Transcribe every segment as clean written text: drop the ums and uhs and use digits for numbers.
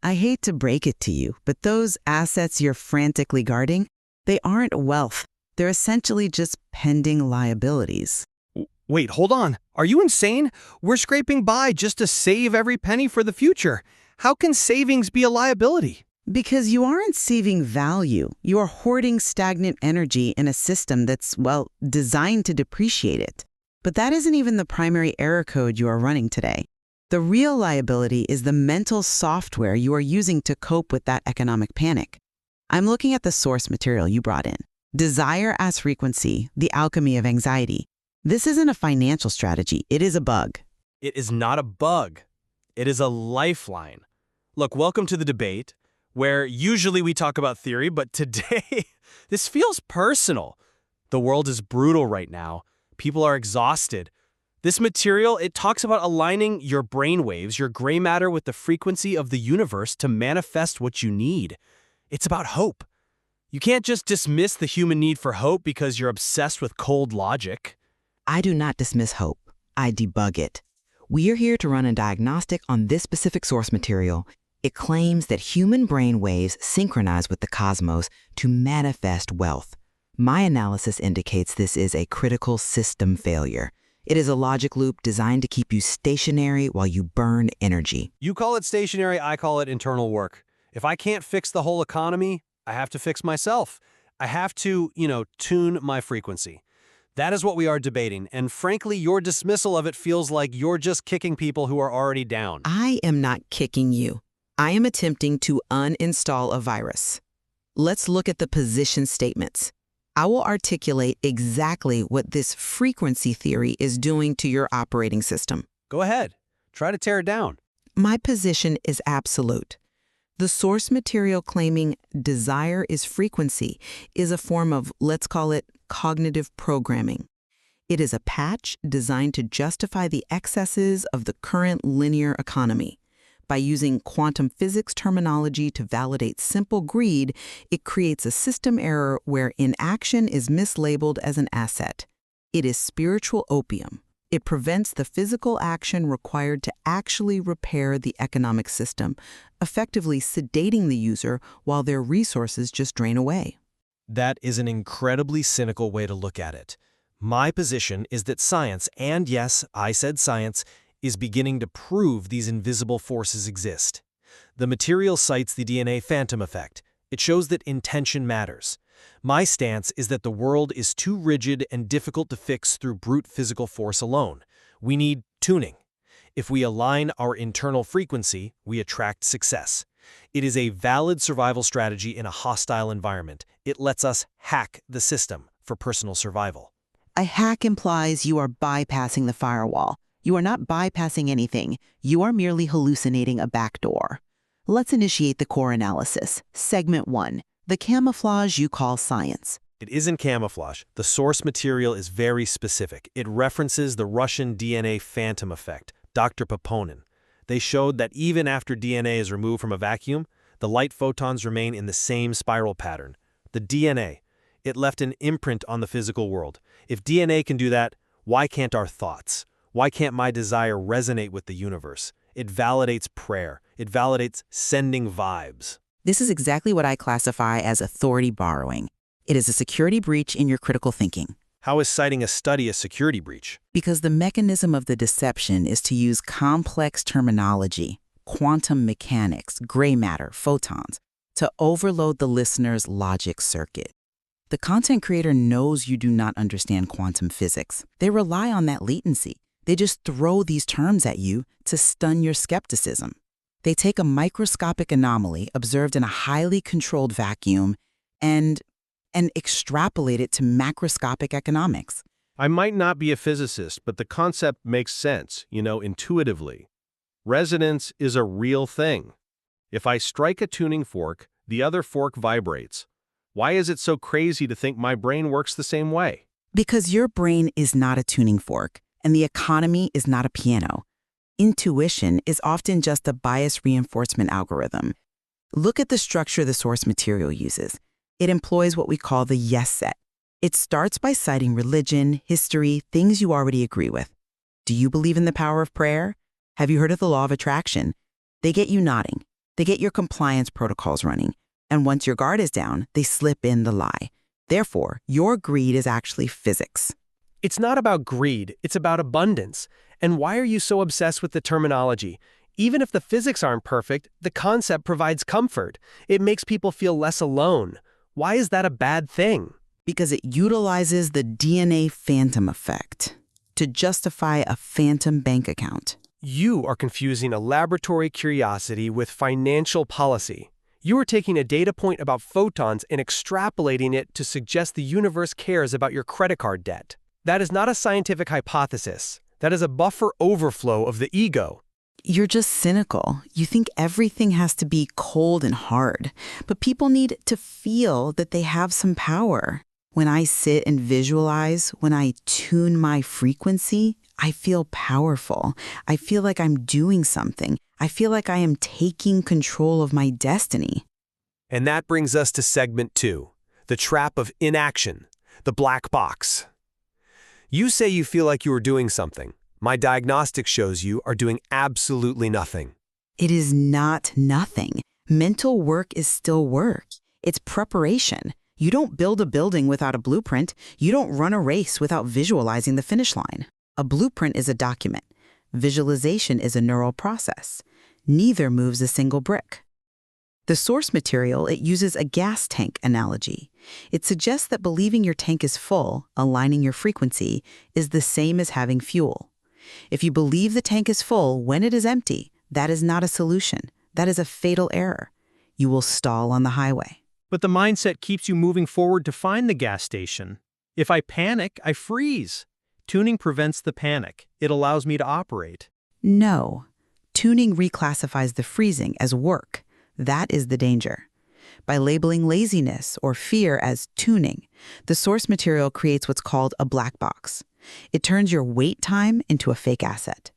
I hate to break it to you, but those assets you're frantically guarding, they aren't wealth. They're essentially just pending liabilities. Wait, hold on. Are you insane? We're scraping by just to save every penny for the future. How can savings be a liability? Because you aren't saving value. You are hoarding stagnant energy in a system that's, well, designed to depreciate it. But that isn't even the primary error code you are running today. The real liability is the mental software you are using to cope with that economic panic. I'm looking at the source material you brought in. Desire as frequency, the alchemy of anxiety. This isn't a financial strategy, it is a bug. It is not a bug. It is a lifeline. Look, welcome to the debate, where usually we talk about theory, but today, this feels personal. The world is brutal right now. People are exhausted. This material, it talks about aligning your brainwaves, your gray matter with the frequency of the universe to manifest what you need. It's about hope. You can't just dismiss the human need for hope because you're obsessed with cold logic. I do not dismiss hope. I debug it. We are here to run a diagnostic on this specific source material. It claims that human brain waves synchronize with the cosmos to manifest wealth. My analysis indicates this is a critical system failure. It is a logic loop designed to keep you stationary while you burn energy. You call it stationary, I call it internal work. If I can't fix the whole economy, I have to fix myself. I have to, tune my frequency. That is what we are debating, and frankly, your dismissal of it feels like you're just kicking people who are already down. I am not kicking you. I am attempting to uninstall a virus. Let's look at the position statements. I will articulate exactly what this frequency theory is doing to your operating system. Go ahead. Try to tear it down. My position is absolute. The source material claiming desire is frequency is a form of, let's call it, cognitive programming. It is a patch designed to justify the excesses of the current linear economy. By using quantum physics terminology to validate simple greed, it creates a system error where inaction is mislabeled as an asset. It is spiritual opium. It prevents the physical action required to actually repair the economic system, effectively sedating the user while their resources just drain away. That is an incredibly cynical way to look at it. My position is that science, and yes, I said science, is beginning to prove these invisible forces exist. The material cites the DNA phantom effect. It shows that intention matters. My stance is that the world is too rigid and difficult to fix through brute physical force alone. We need tuning. If we align our internal frequency, we attract success. It is a valid survival strategy in a hostile environment. It lets us hack the system for personal survival. A hack implies you are bypassing the firewall. You are not bypassing anything. You are merely hallucinating a backdoor. Let's initiate the core analysis. Segment 1. The camouflage you call science. It isn't camouflage. The source material is very specific. It references the Russian DNA phantom effect, Dr. Paponin. They showed that even after DNA is removed from a vacuum, the light photons remain in the same spiral pattern. The DNA, it left an imprint on the physical world. If DNA can do that, why can't our thoughts? Why can't my desire resonate with the universe? It validates prayer. It validates sending vibes. This is exactly what I classify as authority borrowing. It is a security breach in your critical thinking. How is citing a study a security breach? Because the mechanism of the deception is to use complex terminology, quantum mechanics, gray matter, photons, to overload the listener's logic circuit. The content creator knows you do not understand quantum physics. They rely on that latency. They just throw these terms at you to stun your skepticism. They take a microscopic anomaly observed in a highly controlled vacuum and extrapolate it to macroscopic economics. I might not be a physicist, but the concept makes sense, intuitively. Resonance is a real thing. If I strike a tuning fork, the other fork vibrates. Why is it so crazy to think my brain works the same way? Because your brain is not a tuning fork, and the economy is not a piano. Intuition is often just a bias reinforcement algorithm. Look at the structure the source material uses. It employs what we call the yes set. It starts by citing religion, history, things you already agree with. Do you believe in the power of prayer? Have you heard of the law of attraction? They get you nodding. They get your compliance protocols running. And once your guard is down, they slip in the lie. Therefore, your greed is actually physics. It's not about greed, it's about abundance. And why are you so obsessed with the terminology? Even if the physics aren't perfect, the concept provides comfort. It makes people feel less alone. Why is that a bad thing? Because it utilizes the DNA phantom effect to justify a phantom bank account. You are confusing a laboratory curiosity with financial policy. You are taking a data point about photons and extrapolating it to suggest the universe cares about your credit card debt. That is not a scientific hypothesis. That is a buffer overflow of the ego. You're just cynical. You think everything has to be cold and hard. But people need to feel that they have some power. When I sit and visualize, when I tune my frequency, I feel powerful. I feel like I'm doing something. I feel like I am taking control of my destiny. And that brings us to segment 2, the trap of inaction, the black box. You say you feel like you are doing something. My diagnostic shows you are doing absolutely nothing. It is not nothing. Mental work is still work. It's preparation. You don't build a building without a blueprint. You don't run a race without visualizing the finish line. A blueprint is a document. Visualization is a neural process. Neither moves a single brick. The source material, it uses a gas tank analogy. It suggests that believing your tank is full, aligning your frequency, is the same as having fuel. If you believe the tank is full when it is empty, that is not a solution. That is a fatal error. You will stall on the highway. But the mindset keeps you moving forward to find the gas station. If I panic, I freeze. Tuning prevents the panic. It allows me to operate. No. Tuning reclassifies the freezing as work. That is the danger. By labeling laziness or fear as tuning, the source material creates what's called a black box. It turns your wait time into a fake asset.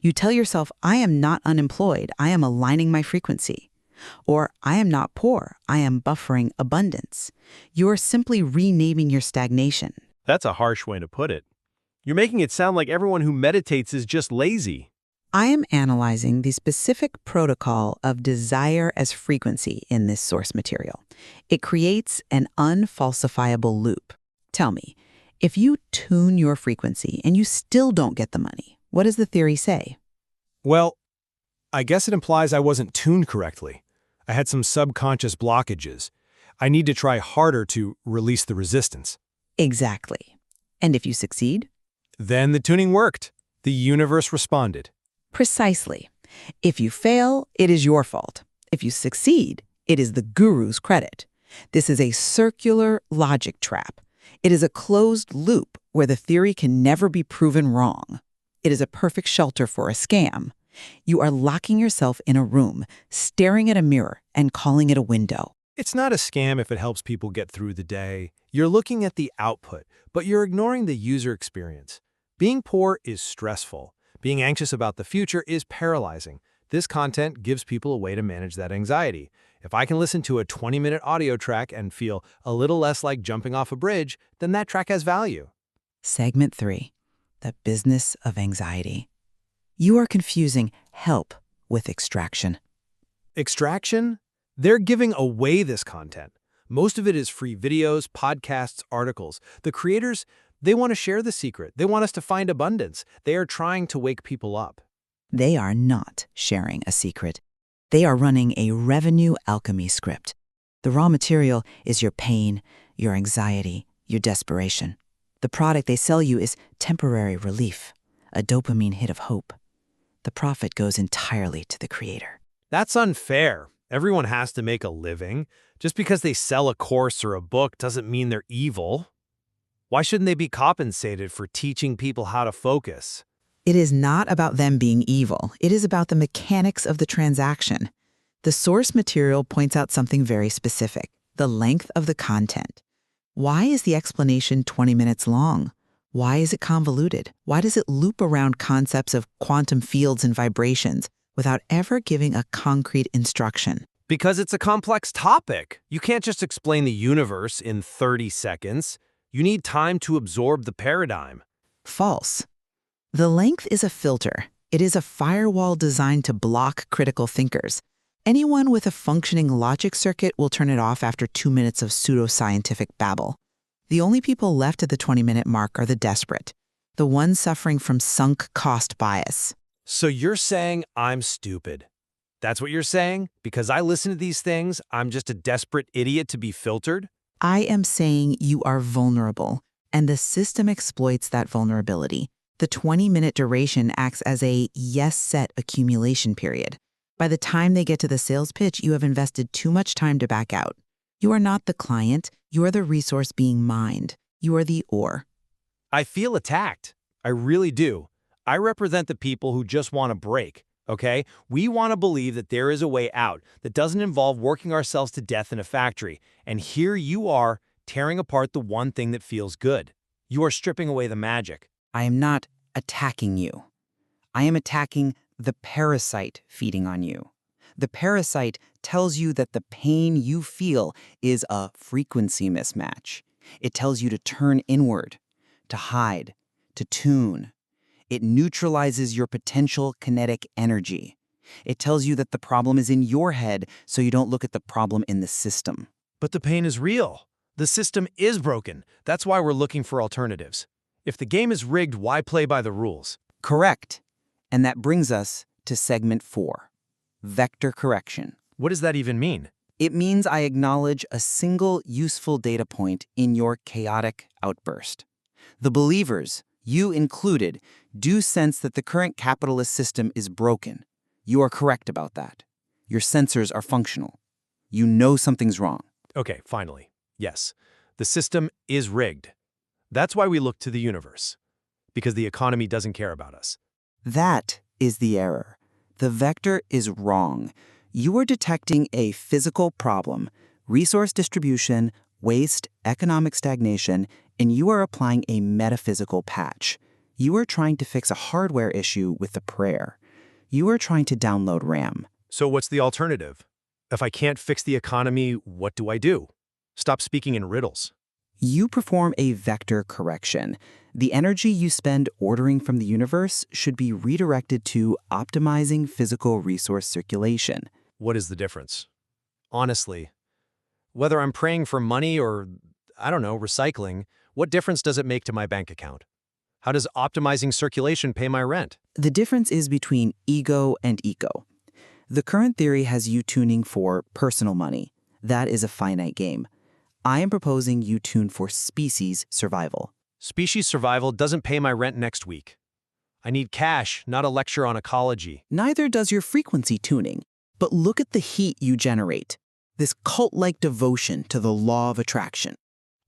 You tell yourself, I am not unemployed, I am aligning my frequency. Or, I am not poor, I am buffering abundance. You are simply renaming your stagnation. That's a harsh way to put it. You're making it sound like everyone who meditates is just lazy. I am analyzing the specific protocol of desire as frequency in this source material. It creates an unfalsifiable loop. Tell me, if you tune your frequency and you still don't get the money, what does the theory say? Well, I guess it implies I wasn't tuned correctly. I had some subconscious blockages. I need to try harder to release the resistance. Exactly. And if you succeed? Then the tuning worked. The universe responded. Precisely. If you fail, it is your fault. If you succeed, it is the guru's credit. This is a circular logic trap. It is a closed loop where the theory can never be proven wrong. It is a perfect shelter for a scam. You are locking yourself in a room, staring at a mirror, and calling it a window. It's not a scam if it helps people get through the day. You're looking at the output, but you're ignoring the user experience. Being poor is stressful. Being anxious about the future is paralyzing. This content gives people a way to manage that anxiety. If I can listen to a 20-minute audio track and feel a little less like jumping off a bridge, then that track has value. Segment 3, the business of anxiety. You are confusing help with extraction. Extraction? They're giving away this content. Most of it is free videos, podcasts, articles. The creators, they want to share the secret. They want us to find abundance. They are trying to wake people up. They are not sharing a secret. They are running a revenue alchemy script. The raw material is your pain, your anxiety, your desperation. The product they sell you is temporary relief, a dopamine hit of hope. The profit goes entirely to the creator. That's unfair. Everyone has to make a living. Just because they sell a course or a book doesn't mean they're evil. Why shouldn't they be compensated for teaching people how to focus? It is not about them being evil. It is about the mechanics of the transaction. The source material points out something very specific, the length of the content. Why is the explanation 20 minutes long? Why is it convoluted? Why does it loop around concepts of quantum fields and vibrations without ever giving a concrete instruction? Because it's a complex topic. You can't just explain the universe in 30 seconds. You need time to absorb the paradigm. False. The length is a filter. It is a firewall designed to block critical thinkers. Anyone with a functioning logic circuit will turn it off after 2 minutes of pseudoscientific babble. The only people left at the 20-minute mark are the desperate, the ones suffering from sunk cost bias. So you're saying I'm stupid. That's what you're saying? Because I listen to these things, I'm just a desperate idiot to be filtered? I am saying you are vulnerable, and the system exploits that vulnerability. The 20-minute duration acts as a yes-set accumulation period. By the time they get to the sales pitch, you have invested too much time to back out. You are not the client, you are the resource being mined. You are the ore. I feel attacked. I really do. I represent the people who just want a break, okay? We want to believe that there is a way out that doesn't involve working ourselves to death in a factory. And here you are, tearing apart the one thing that feels good. You are stripping away the magic. I am not attacking you. I am attacking the parasite feeding on you. The parasite tells you that the pain you feel is a frequency mismatch. It tells you to turn inward, to hide, to tune. It neutralizes your potential kinetic energy. It tells you that the problem is in your head, so you don't look at the problem in the system. But the pain is real. The system is broken. That's why we're looking for alternatives. If the game is rigged, why play by the rules? Correct. And that brings us to segment 4, vector correction. What does that even mean? It means I acknowledge a single useful data point in your chaotic outburst. The believers, you included, do sense that the current capitalist system is broken. You are correct about that. Your sensors are functional. You know something's wrong. Okay, finally. Yes, the system is rigged. That's why we look to the universe. Because the economy doesn't care about us. That is the error. The vector is wrong. You are detecting a physical problem, resource distribution, waste, economic stagnation, and you are applying a metaphysical patch. You are trying to fix a hardware issue with a prayer. You are trying to download RAM. So what's the alternative? If I can't fix the economy, what do I do? Stop speaking in riddles. You perform a vector correction. The energy you spend ordering from the universe should be redirected to optimizing physical resource circulation. What is the difference? Honestly, whether I'm praying for money or, I don't know, recycling, what difference does it make to my bank account? How does optimizing circulation pay my rent? The difference is between ego and eco. The current theory has you tuning for personal money. That is a finite game. I am proposing you tune for species survival. Species survival doesn't pay my rent next week. I need cash, not a lecture on ecology. Neither does your frequency tuning. But look at the heat you generate. This cult-like devotion to the law of attraction.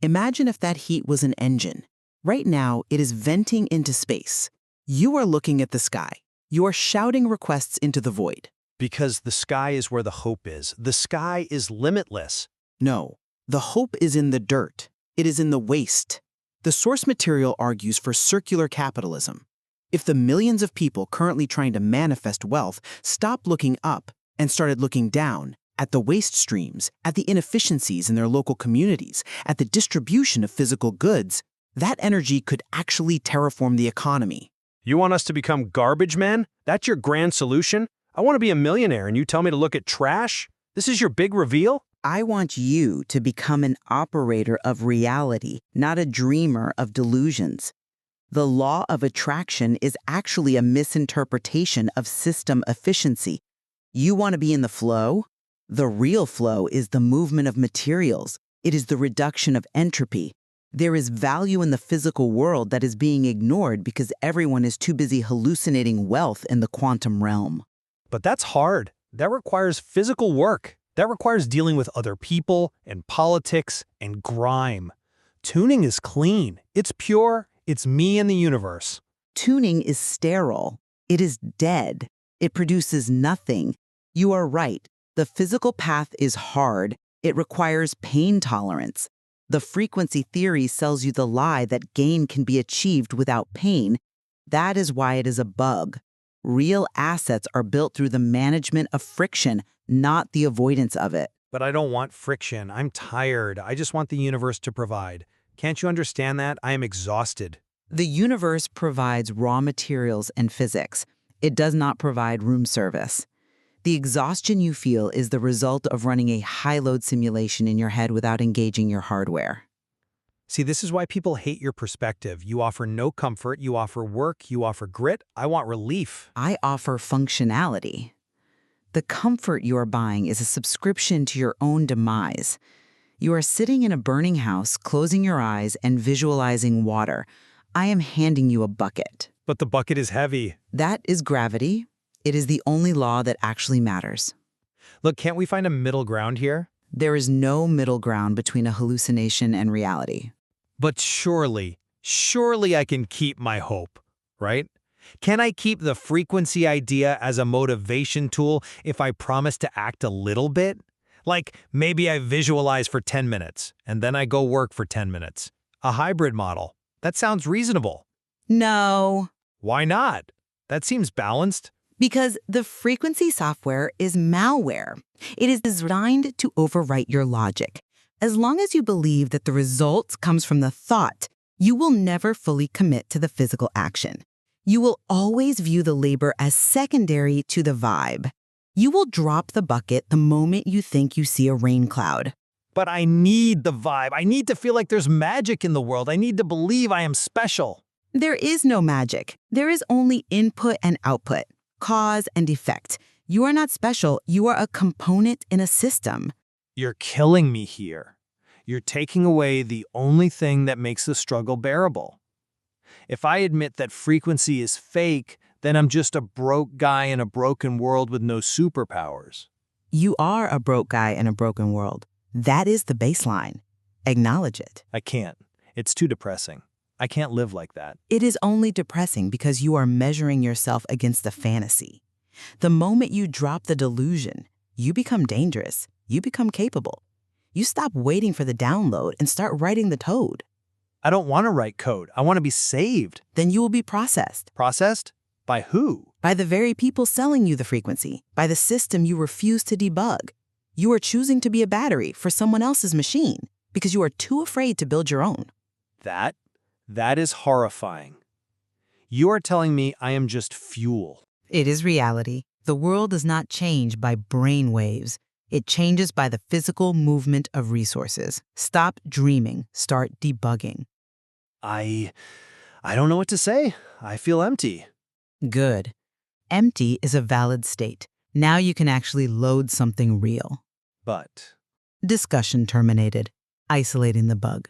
Imagine if that heat was an engine. Right now, it is venting into space. You are looking at the sky. You are shouting requests into the void. Because the sky is where the hope is. The sky is limitless. No, the hope is in the dirt. It is in the waste. The source material argues for circular capitalism. If the millions of people currently trying to manifest wealth stopped looking up and started looking down at the waste streams, at the inefficiencies in their local communities, at the distribution of physical goods, that energy could actually terraform the economy. You want us to become garbage men? That's your grand solution? I want to be a millionaire and you tell me to look at trash? This is your big reveal? I want you to become an operator of reality, not a dreamer of delusions. The law of attraction is actually a misinterpretation of system efficiency. You want to be in the flow? The real flow is the movement of materials. It is the reduction of entropy. There is value in the physical world that is being ignored because everyone is too busy hallucinating wealth in the quantum realm. But that's hard. That requires physical work. That requires dealing with other people and politics and grime. Tuning is clean. It's pure. It's me and the universe. Tuning is sterile. It is dead. It produces nothing. You are right. The physical path is hard. It requires pain tolerance. The frequency theory sells you the lie that gain can be achieved without pain. That is why it is a bug. Real assets are built through the management of friction, not the avoidance of it. But I don't want friction. I'm tired. I just want the universe to provide. Can't you understand that? I am exhausted. The universe provides raw materials and physics. It does not provide room service. The exhaustion you feel is the result of running a high-load simulation in your head without engaging your hardware. See, this is why people hate your perspective. You offer no comfort, you offer work, you offer grit. I want relief. I offer functionality. The comfort you are buying is a subscription to your own demise. You are sitting in a burning house, closing your eyes and visualizing water. I am handing you a bucket. But the bucket is heavy. That is gravity. It is the only law that actually matters. Look, can't we find a middle ground here? There is no middle ground between a hallucination and reality. But surely I can keep my hope, right? Can I keep the frequency idea as a motivation tool if I promise to act a little bit? Like, maybe I visualize for 10 minutes, and then I go work for 10 minutes. A hybrid model. That sounds reasonable. No, Why not? That seems balanced. because the frequency software is malware. It is designed to overwrite your logic. As long as you believe that the result comes from the thought, you will never fully commit to the physical action. You will always view the labor as secondary to the vibe. You will drop the bucket the moment you think you see a rain cloud. But I need the vibe. I need to feel like there's magic in the world. I need to believe I am special. There is no magic. There is only input and output, cause and effect. You are not special. You are a component in a system. You're killing me here. You're taking away the only thing that makes the struggle bearable. If I admit that frequency is fake, then I'm just a broke guy in a broken world with no superpowers. You are a broke guy in a broken world. That is the baseline. Acknowledge it. I can't. It's too depressing. I can't live like that. It is only depressing because you are measuring yourself against a fantasy. The moment you drop the delusion, you become dangerous. You become capable. You stop waiting for the download and start writing the code. I don't want to write code. I want to be saved. Then you will be processed. Processed? By who? By the very people selling you the frequency. By the system you refuse to debug. You are choosing to be a battery for someone else's machine because you are too afraid to build your own. That is horrifying. You are telling me I am just fuel. It is reality. The world does not change by brain waves. It changes by the physical movement of resources. Stop dreaming. Start debugging. I don't know what to say. I feel empty. Good. Empty is a valid state. Now you can actually load something real. But Discussion terminated. Isolating the bug.